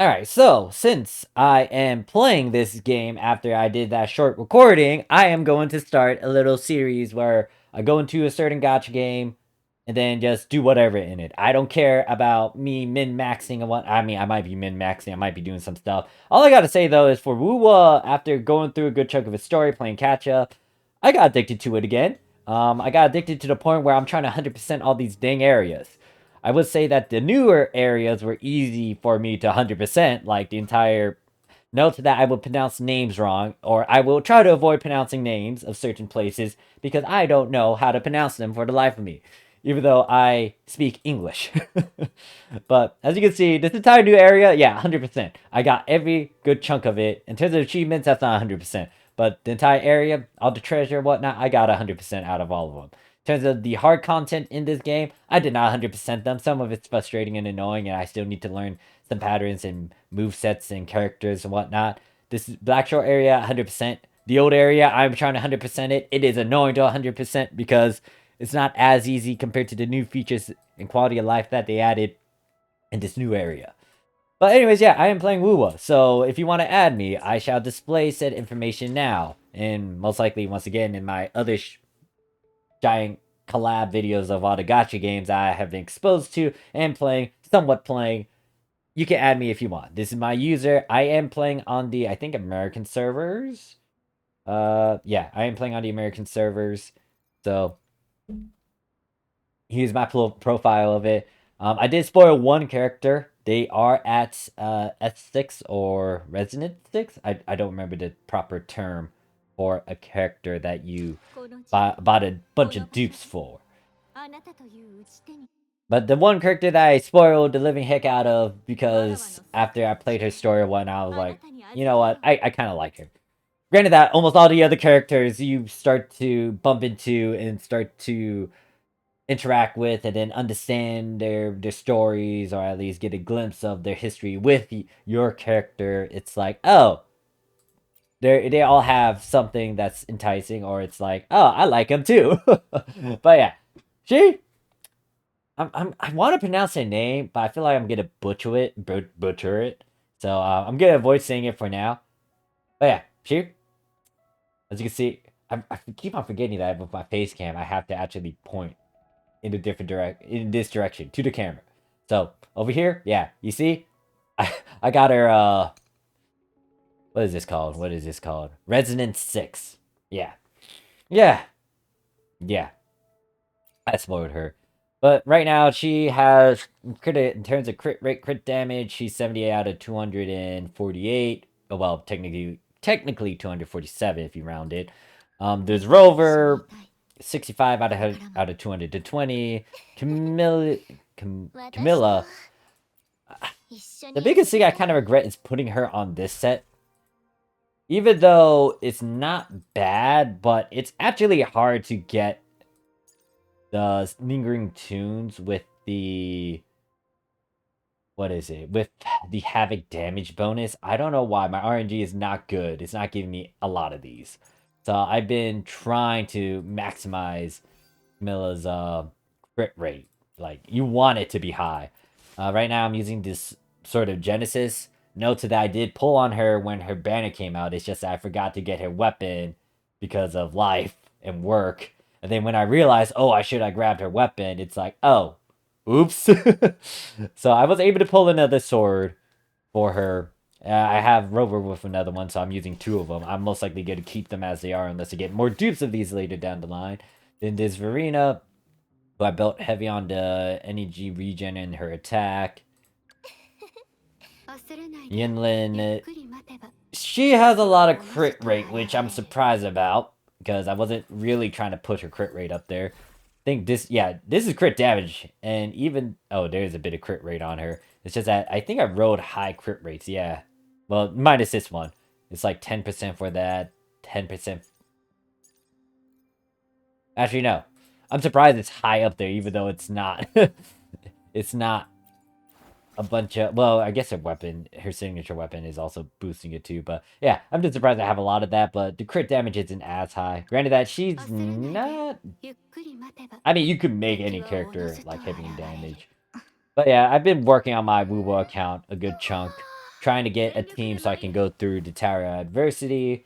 Alright, so since I am playing this game after I did that short recording, I am going to start a little series where I go into a certain gacha game and then just do whatever in it. I don't care about me min-maxing and what. I mean, I might be min-maxing, I might be doing some stuff. All I gotta say though is for Wuwa, after going through a good chunk of its story, playing catch up, I got addicted to it again. I got addicted to the point where I'm trying to 100% all these dang areas. I would say that the newer areas were easy for me to 100%, like the entire. Note that I will pronounce names wrong, or I will try to avoid pronouncing names of certain places because I don't know how to pronounce them for the life of me, even though I speak English. But as you can see, this entire new area, yeah, 100%. I got every good chunk of it. In terms of achievements, that's not 100%. But the entire area, all the treasure, whatnot, I got 100% out of all of them. In terms of the hard content in this game, I did not 100% them. Some of it's frustrating and annoying, and I still need to learn some patterns and move sets and characters and whatnot. This is Black Shore area, 100%. The old area, I'm trying to 100% it. It is annoying to 100% because it's not as easy compared to the new features and quality of life that they added in this new area. But anyways, yeah, I am playing Wuwa, so if you want to add me, I shall display said information now. And most likely, once again, in my other giant collab videos of all the gacha games I have been exposed to and playing, somewhat playing, you can add me if you want. This is my user. I am playing on the, I think, American servers. Yeah, I am playing on the American servers. So, here's my profile of it. I did spoil one character. They are at S6 or Resonant 6. I don't remember the proper term for a character that you bought a bunch of dupes for. But the one character that I spoiled the living heck out of because after I played her story one, I was like, you know what? I kind of like her. Granted that almost all the other characters you start to bump into and start to interact with and then understand their stories or at least get a glimpse of their history with your character, it's like, oh, they all have something that's enticing, or it's like, oh, I like him too. But yeah, she I want to pronounce her name, but I feel like I'm gonna butcher it. So I'm gonna avoid saying it for now. But yeah, she, as you can see, I keep on forgetting that with my face cam, I have to actually point in a in this direction to the camera. So over here, yeah, you see, I got her. What is this called? What is this called? Resonance 6. Yeah, yeah, yeah. I spoiled her. But right now she has in terms of crit rate, crit damage, she's 78 out of 248. Oh, well, technically 247 if you round it. There's Rover, 65 out of 220. Camilla. The biggest thing I kind of regret is putting her on this set. Even though it's not bad, but it's actually hard to get the lingering tunes with the, what is it, with the havoc damage bonus. I don't know why my RNG is not good. It's not giving me a lot of these, so I've been trying to maximize Milla's crit rate. Like, you want it to be high. Right now I'm using this sort of Genesis. Note that I did pull on her when her banner came out. It's just that I forgot to get her weapon because of life and work. And then when I realized, oh, I should have grabbed her weapon, it's like, oh, oops. So I was able to pull another sword for her. I have Rover with another one, so I'm using two of them. I'm most likely going to keep them as they are unless I get more dupes of these later down the line. Then there's Verena, who I built heavy on the energy regen and her attack. Yinlin, she has a lot of crit rate, which I'm surprised about, because I wasn't really trying to push her crit rate up there. I think this is crit damage, and even, oh, there's a bit of crit rate on her. It's just that I think I rolled high crit rates, yeah. Well, minus this one. It's like 10% for that, 10%. Actually, no. I'm surprised it's high up there, even though it's not. It's not a bunch of, well, I guess her signature weapon is also boosting it too, but yeah, I'm just surprised I have a lot of that, but the crit damage isn't as high. Granted that she's not, I mean, you could make any character like heavy damage. But yeah, I've been working on my Wubo account a good chunk. trying to get a team so I can go through the Tower of Adversity,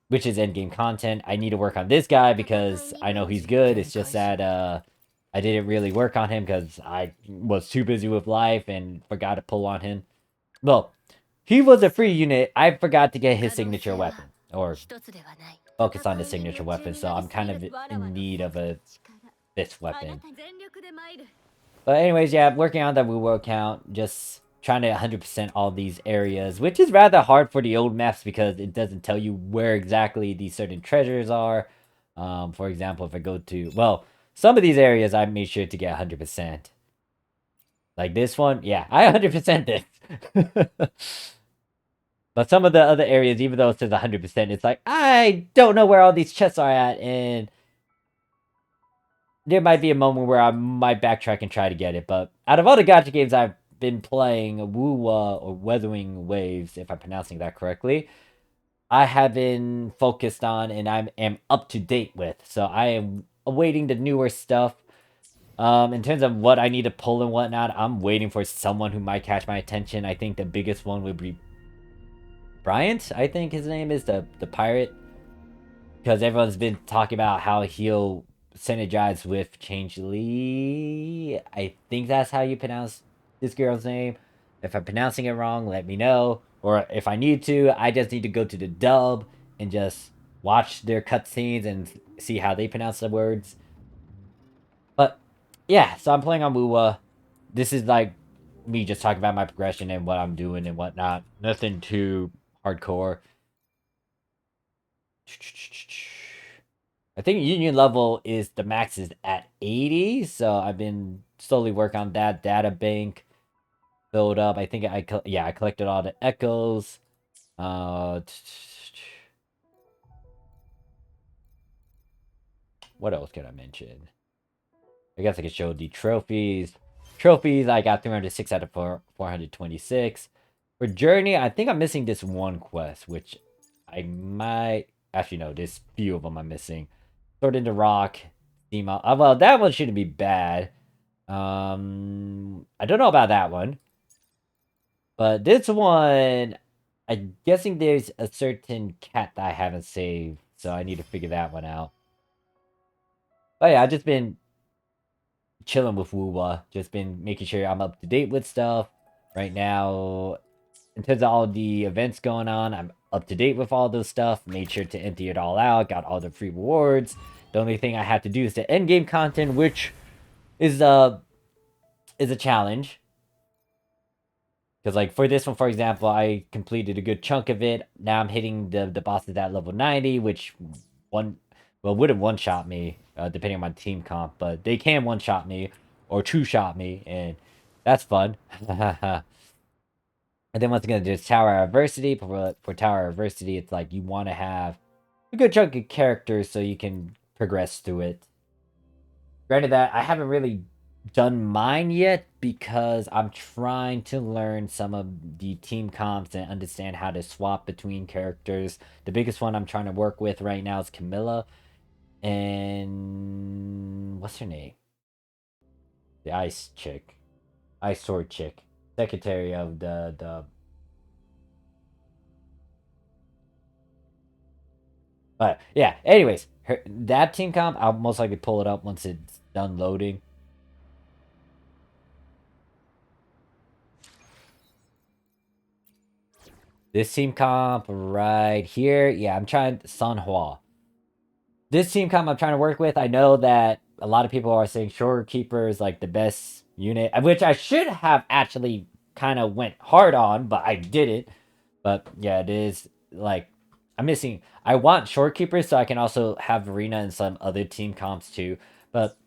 which is endgame content. I need to work on this guy because I know he's good. It's just that I didn't really work on him because I was too busy with life and forgot to pull on him. Well, he was a free unit. I forgot to get his signature weapon or focus on the signature weapon, so I'm kind of in need of a this weapon. But anyways, yeah, working on that Wuwo account, just trying to 100% all these areas, which is rather hard for the old maps because it doesn't tell you where exactly these certain treasures are. For example, if I go to, well, some of these areas I made sure to get 100%. Like this one, yeah, I 100% this. But some of the other areas, even though it says 100%, it's like, I don't know where all these chests are at, and there might be a moment where I might backtrack and try to get it. But out of all the gacha games I've been playing, Wuwa or Wuthering Waves, if I'm pronouncing that correctly, I have been focused on and I am up to date with. So I am awaiting the newer stuff. In terms of what I need to pull and whatnot, I'm waiting for someone who might catch my attention. I think the biggest one would be Bryant, I think his name is, the pirate. Because everyone's been talking about how he'll synergize with Changely. I think that's how you pronounce this girl's name. If I'm pronouncing it wrong, let me know. Or if I need to, I just need to go to the dub and just watch their cutscenes and see how they pronounce the words. But yeah, so I'm playing on Wuwa. This is like me just talking about my progression and what I'm doing and whatnot. Nothing too hardcore. I think union level is the max is at 80, so I've been slowly working on that data bank build up. I think I collected all the echoes. What else can I mention? I guess I could show the trophies. Trophies, I got 306 out of 426. For Journey, I think I'm missing this one quest, which I might... Actually, no, there's few of them I'm missing. Sword into Rock. Well, that one shouldn't be bad. I don't know about that one. But this one, I'm guessing there's a certain cat that I haven't saved. So I need to figure that one out. But yeah, I've just been chilling with Wuwa. Just been making sure I'm up to date with stuff. Right now, in terms of all the events going on, I'm up to date with all those stuff. Made sure to empty it all out. Got all the free rewards. The only thing I have to do is the end game content, which is a challenge. Because like for this one, for example, I completed a good chunk of it. Now I'm hitting the bosses at level 90, which wouldn't one-shot me, depending on my team comp, but they can one-shot me or two-shot me, and that's fun. And then once again, there's Tower Adversity. For Tower Adversity, it's like you want to have a good chunk of characters so you can progress through it. Granted that I haven't really done mine yet because I'm trying to learn some of the team comps and understand how to swap between characters. The biggest one I'm trying to work with right now is Camilla. And what's her name? The ice chick. Ice sword chick. Secretary of the But yeah, anyways, that team comp, I'll most likely pull it up once it's done loading. This team comp right here, yeah, I'm trying Sun Hua. This team comp I'm trying to work with, I know that a lot of people are saying Shorekeeper is like the best unit, which I should have actually kind of went hard on, but I didn't. But yeah, it is like I'm missing. I want Shorekeepers so I can also have Arena and some other team comps too. But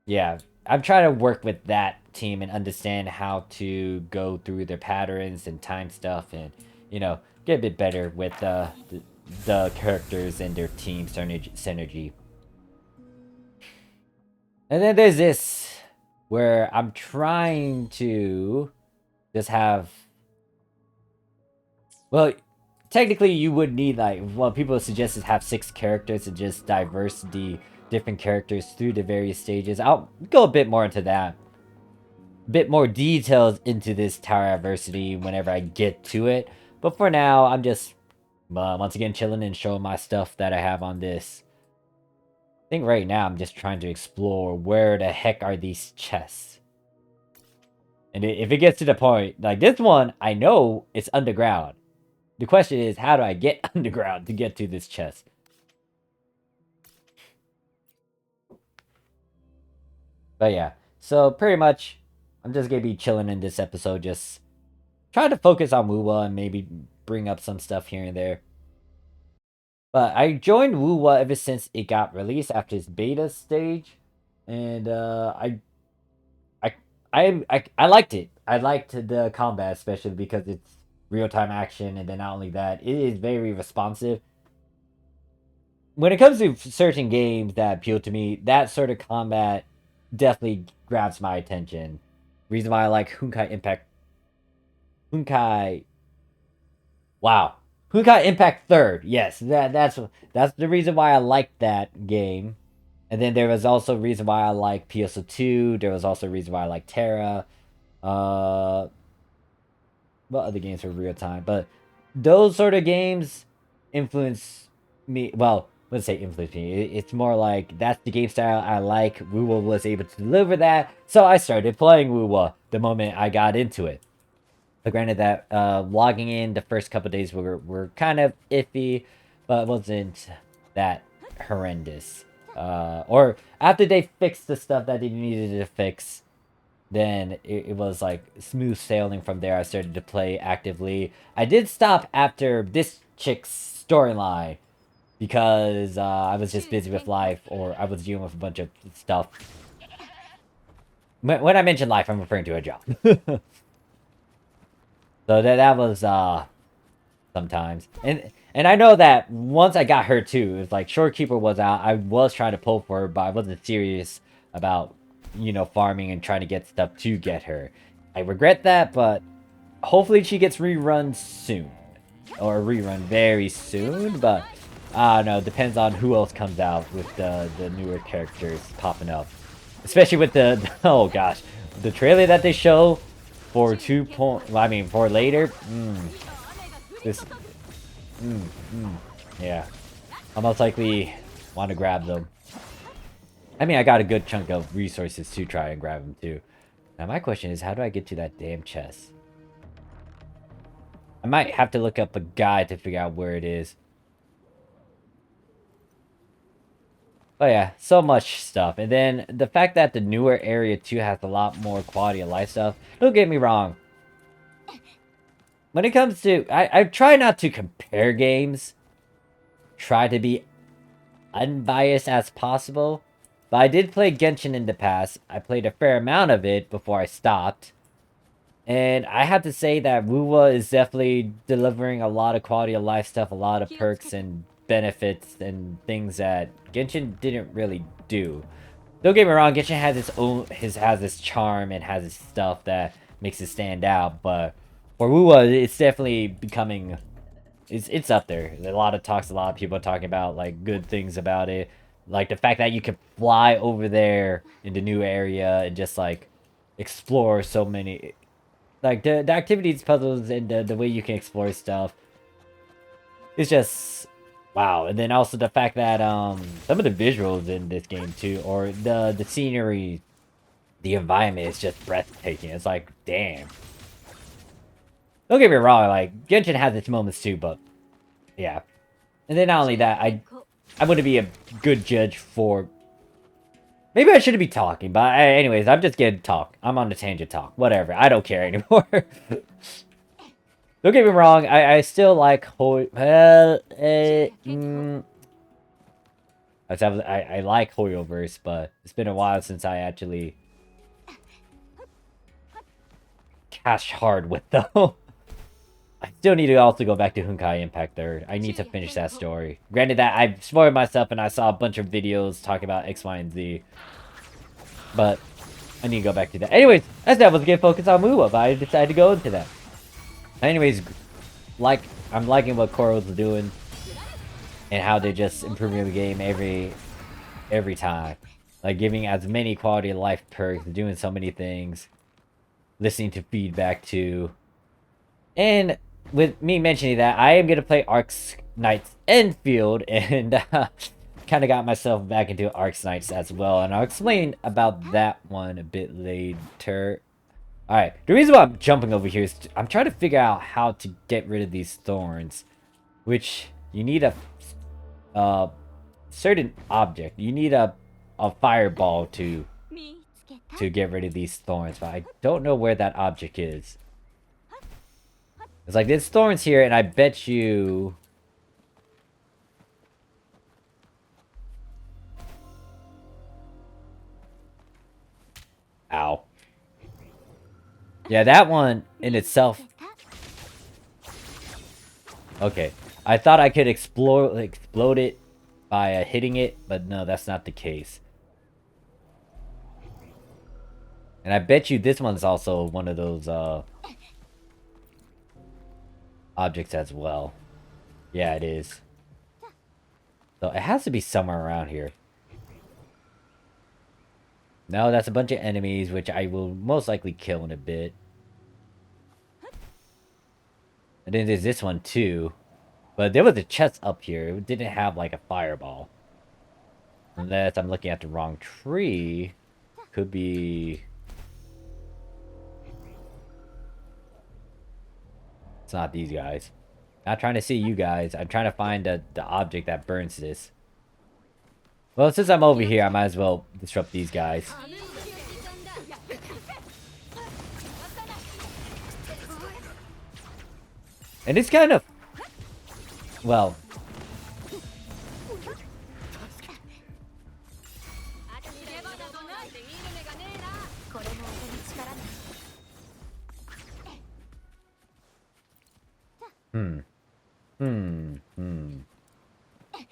yeah, I'm trying to work with that team and understand how to go through their patterns and time stuff and, you know, get a bit better with the characters and their team synergy. And then there's this, where I'm trying to just have... Well, technically you would need like... Well, people suggest is have 6 characters and just diverse the different characters through the various stages. I'll go a bit more into that. bit more details into this tower adversity whenever I get to it. But for now, I'm just once again chilling and showing my stuff that I have on this. I think right now I'm just trying to explore where the heck are these chests. And if it gets to the point, like this one, I know it's underground. The question is, how do I get underground to get to this chest? But yeah, so pretty much, I'm just gonna be chilling in this episode, just trying to focus on Wuwa and maybe bring up some stuff here and there. But I joined Wuwa ever since it got released after its beta stage, and I, I liked it. I liked the combat, especially because it's real time action, and then not only that, it is very responsive. When it comes to certain games that appeal to me, that sort of combat definitely grabs my attention. Reason why I like Hunkai Impact. Hunkai. Wow. Hunkai Impact Third. Yes, that's the reason why I like that game. And then there was also a reason why I like PSO2. There was also a reason why I like Terra. Uh, what other games were real time? But those sort of games influence me. Well, let's say influence me. It's more like that's the game style I like. Wuwa was able to deliver that, so I started playing Wuwa the moment I got into it. But granted that logging in the first couple days were kind of iffy, but it wasn't that horrendous. Or after they fixed the stuff that they needed to fix, then it was like smooth sailing from there. I started to play actively. I did stop after this chick's storyline because I was just busy with life, or I was dealing with a bunch of stuff. When I mention life, I'm referring to a job. So that was sometimes. And I know that once I got her too, it was like Shorekeeper was out. I was trying to pull for her, but I wasn't serious about, farming and trying to get stuff to get her. I regret that, but hopefully she gets rerun soon. Or rerun very soon, but I don't know, depends on who else comes out with the newer characters popping up. Especially with the oh gosh, the trailer that they show for for later. This, yeah, I'll most likely want to grab them. I mean, I got a good chunk of resources to try and grab them too. Now my question is, how do I get to that damn chest? I might have to look up a guide to figure out where it is. But yeah, so much stuff. And then the fact that the newer area too has a lot more quality of life stuff. Don't get me wrong. When it comes to... I try not to compare games. Try to be unbiased as possible. But I did play Genshin in the past. I played a fair amount of it before I stopped. And I have to say that Wuwa is definitely delivering a lot of quality of life stuff, a lot of perks and benefits and things that Genshin didn't really do. Don't get me wrong, Genshin has its charm and has its stuff that makes it stand out, but for Wuwa, it's definitely becoming it's up there. A lot of people talking about like good things about it. Like the fact that you can fly over there in the new area and just like explore so many like the activities, puzzles, and the way you can explore stuff. It's just wow. And then also the fact that some of the visuals in this game too, or the scenery, the environment is just breathtaking. It's like damn. Don't get me wrong, like Genshin has its moments too, but yeah. And then not only that, I wouldn't be a good judge for. Maybe I shouldn't be talking, but anyways, I'm just getting talk. I'm on the tangent talk. Whatever. I don't care anymore. Don't get me wrong. I still like I like Hoyoverse, but it's been a while since I actually cashed hard with them. I still need to also go back to Hunkai Impact 3rd. I need to finish that story. Granted that I spoiled myself and I saw a bunch of videos talking about X, Y, and Z. But I need to go back to that. Anyways, as that was a good focus on Wuwa, but I decided to go into that. Anyways, I'm liking what Koro's doing and how they're just improving the game every time. Like giving as many quality of life perks, doing so many things. listening to feedback too. And with me mentioning that, I am going to play Arcs Knights Enfield, and kind of got myself back into Arcs Knights as well. And I'll explain about that one a bit later. Alright, the reason why I'm jumping over here is I'm trying to figure out how to get rid of these thorns. Which, you need a certain object. You need a fireball to get rid of these thorns, but I don't know where that object is. It's like, there's thorns here, and I bet you... Ow. Yeah, that one in itself... Okay. I thought I could explode it by hitting it, but no, that's not the case. And I bet you this one's also one of those, objects as well. Yeah, it is. So it has to be somewhere around here. No, that's a bunch of enemies, which I will most likely kill in a bit. And then there's this one too. But there was a chest up here. It didn't have like a fireball. Unless I'm looking at the wrong tree. Could be... It's not these guys. Not trying to see you guys. I'm trying to find the object that burns this. Well, since I'm over here, I might as well disrupt these guys. And it's kind of... Well...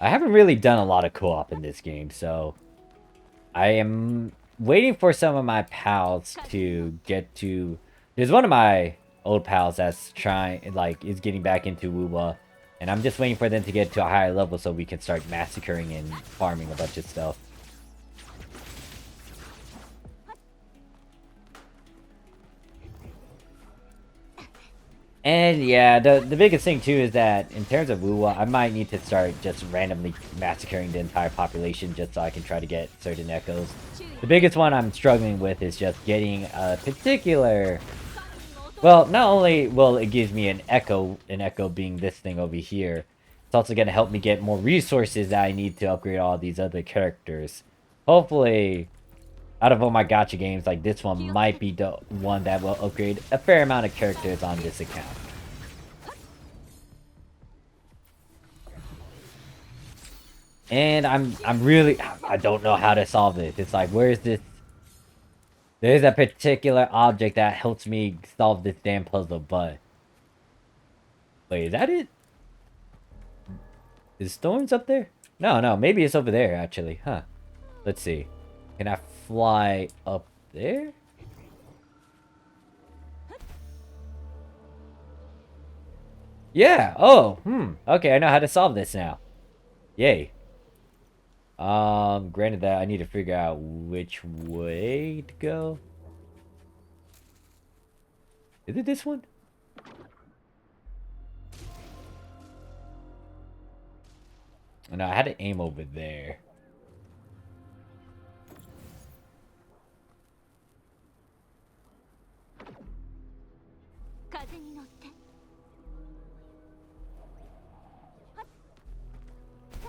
I haven't really done a lot of co-op in this game, so... I am waiting for some of my pals to get to... There's one of my old pals that's trying, like, is getting back into WoWa. And I'm just waiting for them to get to a higher level so we can start massacring and farming a bunch of stuff. And yeah, the biggest thing too is that in terms of WoWa, I might need to start just randomly massacring the entire population just so I can try to get certain echoes. The biggest one I'm struggling with is just getting a particular... Well, not only will it give me an echo being this thing over here, it's also going to help me get more resources that I need to upgrade all these other characters. Hopefully, out of all my gacha games, like this one might be the one that will upgrade a fair amount of characters on this account. And I'm really... I don't know how to solve this. It's like, where's this... There's a particular object that helps me solve this damn puzzle, but... Wait, is that it? Is Thorns up there? No, maybe it's over there, actually. Huh. Let's see. Can I fly up there? Yeah! Oh, okay, I know how to solve this now. Yay. Granted that I need to figure out which way to go. Is it this one? No, I had to aim over there.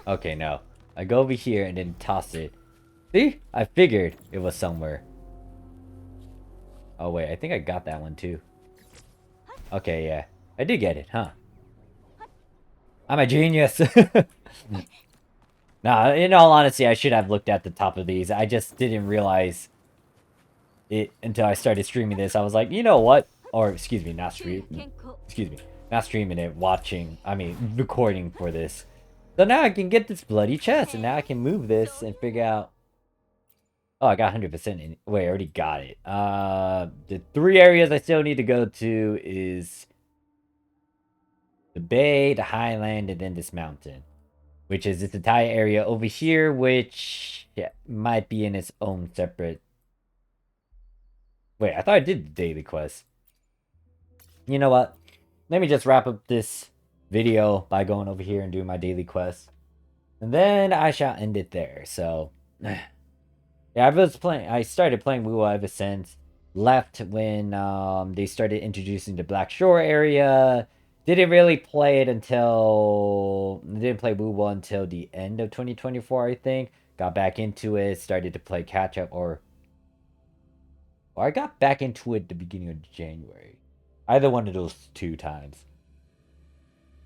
Okay, no. I go over here and then toss it. See? I figured it was somewhere. Oh wait, I think I got that one too. Okay, yeah. I did get it, huh? I'm a genius! Nah, in all honesty, I should have looked at the top of these. I just didn't realize it until I started streaming this. I was like, you know what? Or, excuse me, not streaming. Excuse me. Not streaming it, recording for this. So now I can get this bloody chest, and now I can move this and figure out... Oh, I got 100% in... Wait, I already got it. The 3 areas I still need to go to is... the bay, the highland, and then this mountain. Which is this entire area over here, which... yeah, might be in its own separate... Wait, I thought I did the daily quest. You know what? Let me just wrap up this video by going over here and doing my daily quest. And then I shall end it there. So, yeah, I started playing WoW ever since. Left when they started introducing the Black Shore area. Didn't really play it until... Didn't play WoW until the end of 2024, I think. Got back into it, started to play catch up, or I got back into it at the beginning of January. Either one of those two times.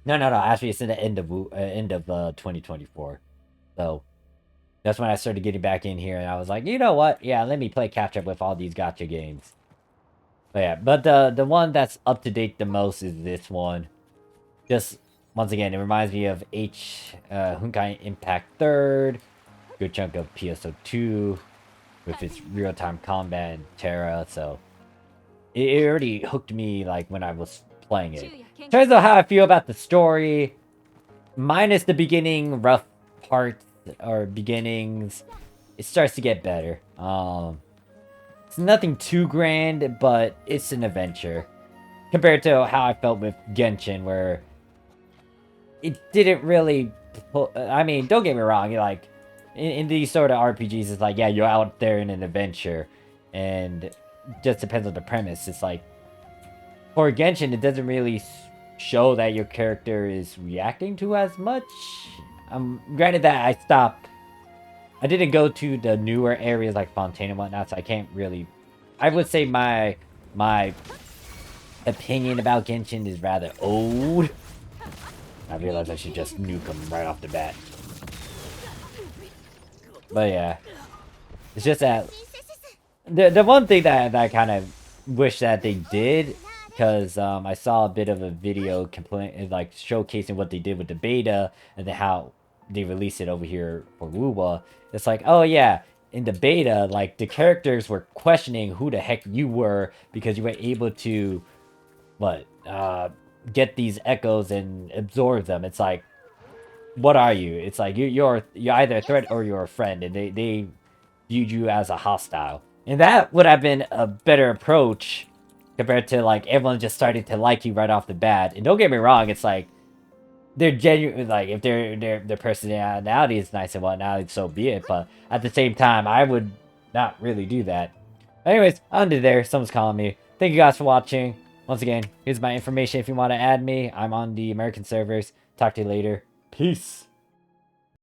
No, no, no. Actually, it's in the end of 2024. So that's when I started getting back in here, and I was like, you know what? Yeah, let me play catch up with all these gacha games. But yeah, but the one that's up to date the most is this one. Just once again, it reminds me of Honkai Impact Third, good chunk of PSO2 with its real time combat and Terra. So it already hooked me like when I was playing it. Turns out how I feel about the story, minus the beginning rough parts or beginnings, it starts to get better. It's nothing too grand, but it's an adventure compared to how I felt with Genshin, where it didn't really. I mean, don't get me wrong. You're like in these sort of RPGs, it's like, yeah, you're out there in an adventure, and it just depends on the premise. It's like for Genshin, it doesn't really show that your character is reacting to as much. Granted that I didn't go to the newer areas like Fontaine and whatnot, so I can't really... I would say my opinion about Genshin is rather old. I realized I should just nuke him right off the bat. But yeah. It's just that... The one thing that I kind of wish that they did, because I saw a bit of a video like showcasing what they did with the beta, and then how they released it over here for WoWa. It's like, oh yeah, in the beta, like the characters were questioning who the heck you were because you were able to, get these echoes and absorb them. It's like, what are you? It's like you're either a threat or you're a friend, and they viewed you as a hostile. And that would have been a better approach compared to like everyone just starting to like you right off the bat. And don't get me wrong, it's like they're genuine, like if their personality is nice and whatnot, so be it. But at the same time, I would not really do that. Anyways, under there, someone's calling me. Thank you guys for watching. Once again, here's my information if you want to add me. I'm on the American servers. Talk to you later. Peace.